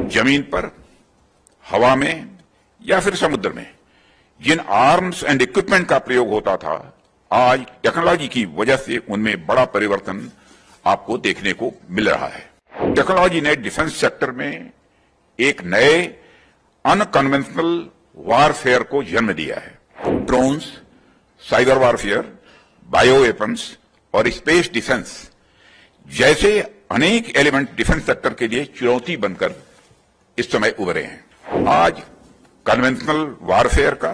जमीन पर, हवा में या फिर समुद्र में जिन आर्म्स एंड इक्विपमेंट का प्रयोग होता था, आज टेक्नोलॉजी की वजह से उनमें बड़ा परिवर्तन आपको देखने को मिल रहा है। टेक्नोलॉजी ने डिफेंस सेक्टर में एक नए अनकन्वेंशनल वारफेयर को जन्म दिया है। Drones, cyber warfare, bio weapons और स्पेस डिफेंस जैसे अनेक एलिमेंट डिफेंस सेक्टर के लिए चुनौती बनकर इस समय उभरे हैं। आज कन्वेंशनल वारफेयर का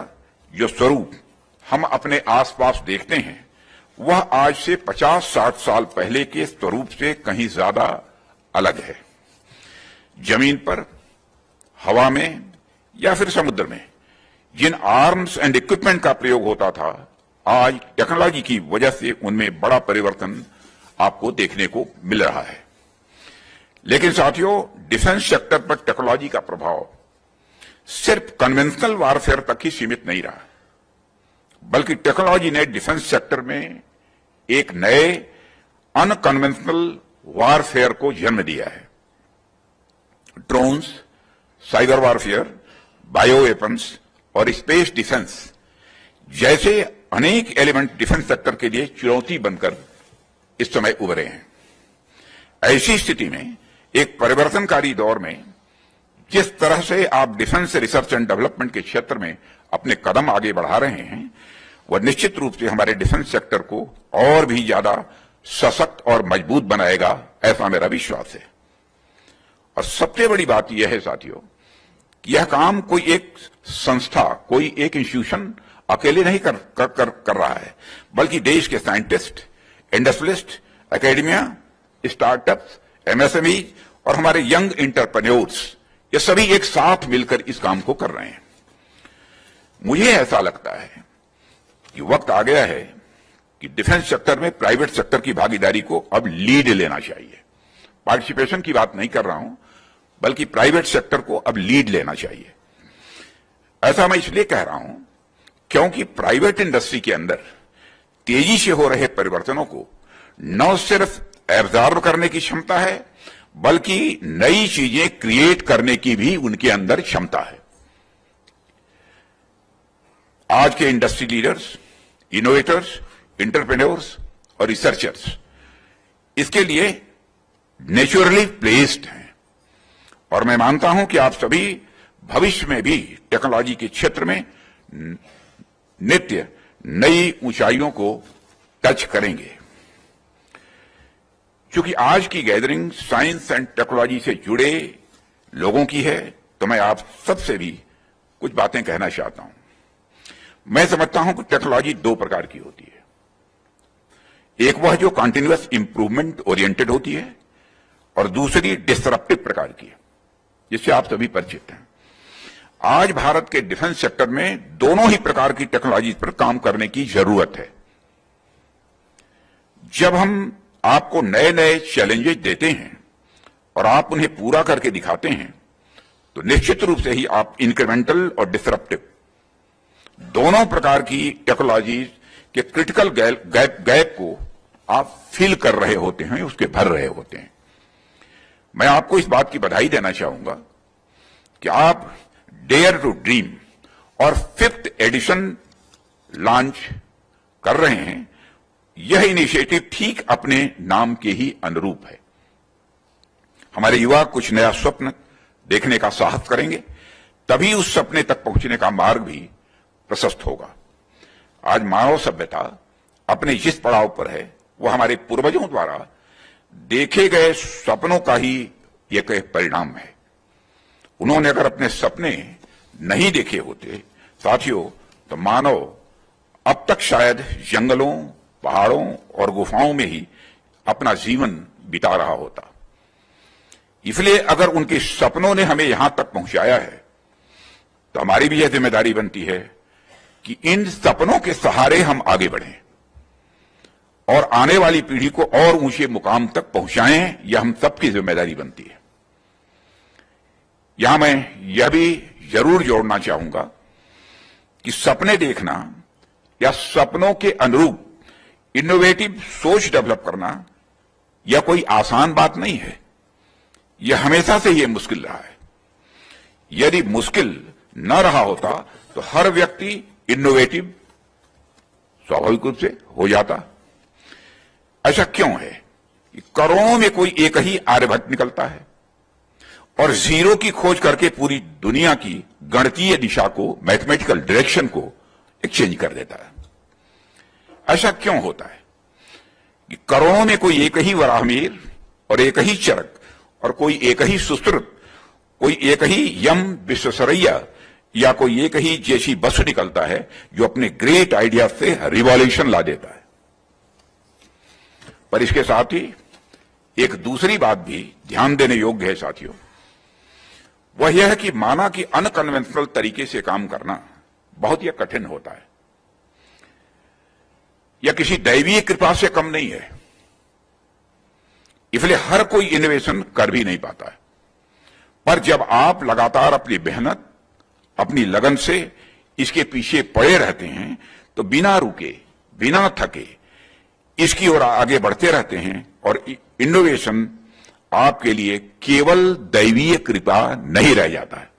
जो स्वरूप हम अपने आसपास देखते हैं, वह आज से 50-60 साल पहले के स्वरूप से कहीं ज्यादा अलग है। जमीन पर, हवा में या फिर समुद्र में जिन आर्म्स एंड इक्विपमेंट का प्रयोग होता था, आज टेक्नोलॉजी की वजह से उनमें बड़ा परिवर्तन आपको देखने को मिल रहा है। लेकिन साथियों, डिफेंस सेक्टर पर टेक्नोलॉजी का प्रभाव सिर्फ कन्वेंशनल वारफेयर तक ही सीमित नहीं रहा, बल्कि टेक्नोलॉजी ने डिफेंस सेक्टर में एक नए अनकन्वेंशनल वारफेयर को जन्म दिया है। Drones, cyber warfare, bio weapons और स्पेस डिफेंस जैसे अनेक एलिमेंट डिफेंस सेक्टर के लिए चुनौती बनकर इस समय उभरे हैं। ऐसी स्थिति में एक परिवर्तनकारी दौर में जिस तरह से आप डिफेंस रिसर्च एंड डेवलपमेंट के क्षेत्र में अपने कदम आगे बढ़ा रहे हैं, वह निश्चित रूप से हमारे डिफेंस सेक्टर को और भी ज्यादा सशक्त और मजबूत बनाएगा, ऐसा मेरा विश्वास है। और सबसे बड़ी बात यह है साथियों कि यह काम कोई एक संस्था, कोई एक इंस्टीट्यूशन अकेले नहीं कर रहा है, बल्कि देश के scientist, industrialist, academia, startups, MSME और हमारे यंग एंटरप्रेन्योर्स, ये सभी एक साथ मिलकर इस काम को कर रहे हैं। मुझे ऐसा लगता है कि वक्त आ गया है कि डिफेंस सेक्टर में प्राइवेट सेक्टर की भागीदारी को अब लीड लेना चाहिए। पार्टिसिपेशन की बात नहीं कर रहा हूं, बल्कि प्राइवेट सेक्टर को अब लीड लेना चाहिए। ऐसा मैं इसलिए कह रहा हूं क्योंकि प्राइवेट इंडस्ट्री के अंदर तेजी से हो रहे परिवर्तनों को न सिर्फ एब्जॉर्ब करने की क्षमता है, बल्कि नई चीजें क्रिएट करने की भी उनके अंदर क्षमता है। आज के इंडस्ट्री लीडर्स, इनोवेटर्स, एंटरप्रेन्योर्स और रिसर्चर्स इसके लिए नेचुरली प्लेस्ड हैं, और मैं मानता हूं कि आप सभी भविष्य में भी टेक्नोलॉजी के क्षेत्र में नित्य नई ऊंचाइयों को टच करेंगे। क्योंकि आज की गैदरिंग साइंस एंड टेक्नोलॉजी से जुड़े लोगों की है, तो मैं आप सबसे भी कुछ बातें कहना चाहता हूं। मैं समझता हूं कि टेक्नोलॉजी दो प्रकार की होती है। एक वह जो कंटीन्यूअस इंप्रूवमेंट ओरिएंटेड होती है, और दूसरी डिसरप्टिव प्रकार की है, जिससे आप सभी परिचित हैं। आज भारत के डिफेंस सेक्टर में दोनों ही प्रकार की टेक्नोलॉजी पर काम करने की जरूरत है। जब हम आपको नए नए चैलेंजेस देते हैं और आप उन्हें पूरा करके दिखाते हैं, तो निश्चित रूप से ही आप इंक्रीमेंटल और डिसरप्टिव दोनों प्रकार की टेक्नोलॉजी के क्रिटिकल गैप को आप फिल कर रहे होते हैं, उसके भर रहे होते हैं। मैं आपको इस बात की बधाई देना चाहूंगा कि आप डेयर टू ड्रीम और 5th एडिशन लॉन्च कर रहे हैं। यह इनिशिएटिव ठीक अपने नाम के ही अनुरूप है। हमारे युवा कुछ नया स्वप्न देखने का साहस करेंगे, तभी उस सपने तक पहुंचने का मार्ग भी प्रशस्त होगा। आज मानव सभ्यता अपने जिस पड़ाव पर है, वह हमारे पूर्वजों द्वारा देखे गए सपनों का ही एक परिणाम है। उन्होंने अगर अपने सपने नहीं देखे होते साथियों, तो मानव अब तक शायद जंगलों, पहाड़ों और गुफाओं में ही अपना जीवन बिता रहा होता। इसलिए अगर उनके सपनों ने हमें यहां तक पहुंचाया है, तो हमारी भी यह जिम्मेदारी बनती है कि इन सपनों के सहारे हम आगे बढ़ें और आने वाली पीढ़ी को और ऊंचे मुकाम तक पहुंचाएं। यह हम सबकी जिम्मेदारी बनती है। यहां मैं यह भी जरूर जोड़ना चाहूंगा कि सपने देखना या सपनों के अनुरूप इनोवेटिव सोच डेवलप करना यह कोई आसान बात नहीं है। यह हमेशा से यह मुश्किल रहा है। यदि मुश्किल न रहा होता तो हर व्यक्ति इनोवेटिव स्वाभाविक रूप से हो जाता। ऐसा क्यों है कि करोड़ों में कोई एक ही आर्यभट्ट निकलता है और जीरो की खोज करके पूरी दुनिया की गणितीय दिशा को, मैथमेटिकल डायरेक्शन को एक्सचेंज कर देता है। ऐसा क्यों होता है कि करोड़ों में कोई एक ही वराहमीर और एक ही चरक और कोई एक ही सुश्रुत, कोई एक ही यम विश्वेश्वरैया या कोई एक ही जैसी वस्तु निकलता है जो अपने ग्रेट आइडिया से रिवॉल्यूशन ला देता है। पर इसके साथ ही एक दूसरी बात भी ध्यान देने योग्य है साथियों, वह यह है कि माना कि अनकन्वेंशनल तरीके से काम करना बहुत ही कठिन होता है, यह किसी दैवीय कृपा से कम नहीं है, इसलिए हर कोई इनोवेशन कर भी नहीं पाता है। पर जब आप लगातार अपनी मेहनत, अपनी लगन से इसके पीछे पड़े रहते हैं तो बिना रुके, बिना थके इसकी ओर आगे बढ़ते रहते हैं और इनोवेशन आपके लिए केवल दैवीय कृपा नहीं रह जाता है,